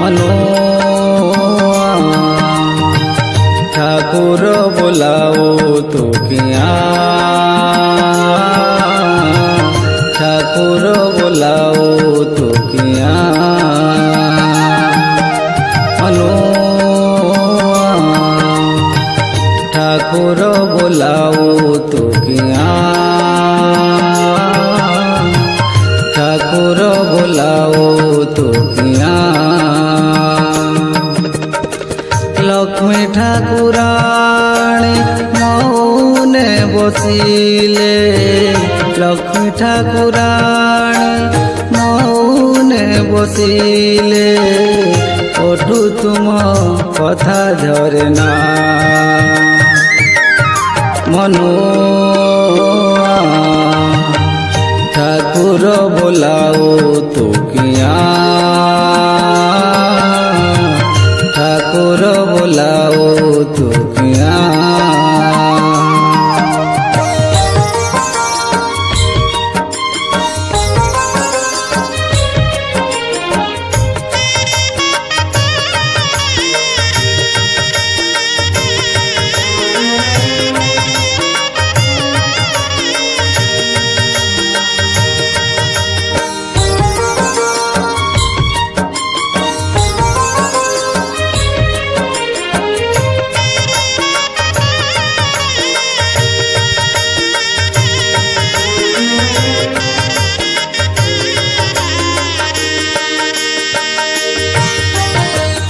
मनो ठाकुर बुलाओ तो किया, ठाकुर बुलाओ तो किया, मनो ठाकुर बुलाओ तो किया, ठाकुर बुलाओ तो किया। लक्ष्मी ठाकुराणी मौने बसिले, लक्ष्मी ठाकुराणी मौने बसिले, ओठू तुम कथा झरे ना, मनो ठाकुर बुलाओ तो किया, ठाकुर बुलाओ तो किया।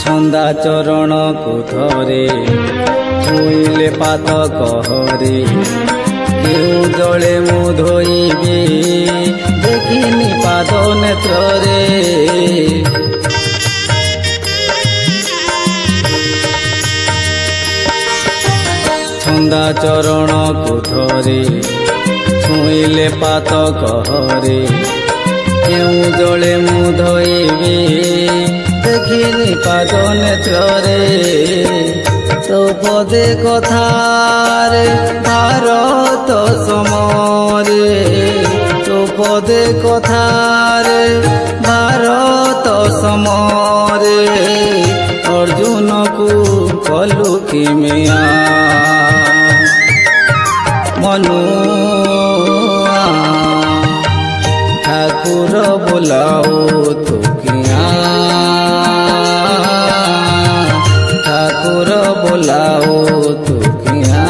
छंदा चरण को थरे छुईले पात कहरे, केउ जले मु धोइबी देखिनी पाद नेत्रे। छंदा चरण को थरे छुईले पात कहरे, केउ जले मु धोइबी देखिनी पाद नेत्रे। तो पदे कथारे भारत समरे, तो पदे कथारे भारत समरे, अर्जुन को कलु किमिया, मनु ठाकुर बुलाओ तो किया, ठाकुर बुलाओ तो किया।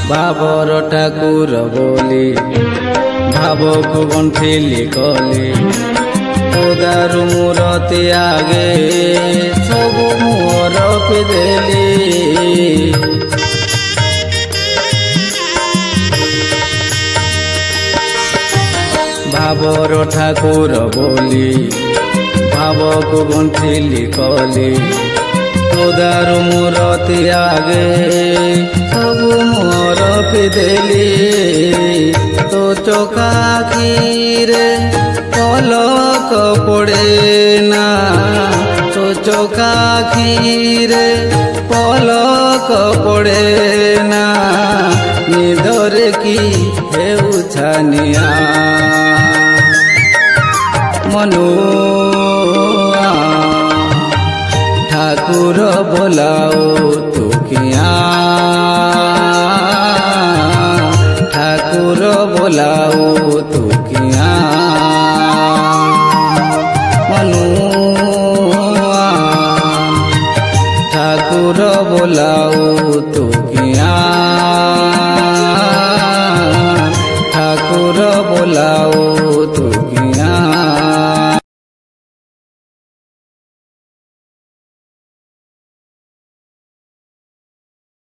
भावर ठाकुर बोली भाव को गंठिली कली, उदारु मूरति आगे सबु मुहर पिदेली। भावर ठाकुर बोली भाव को गंठिली कली, उदारु मूरति आगे सबु मोर पिदेली। तो चोखाखीरे पलक पड़े ना, तो चोखाखीरे पलक पड़े ना, निधरे की हेउ छानिया, मनु ठाकुर बुलाओ तो किया, ठाकुर बुलाओ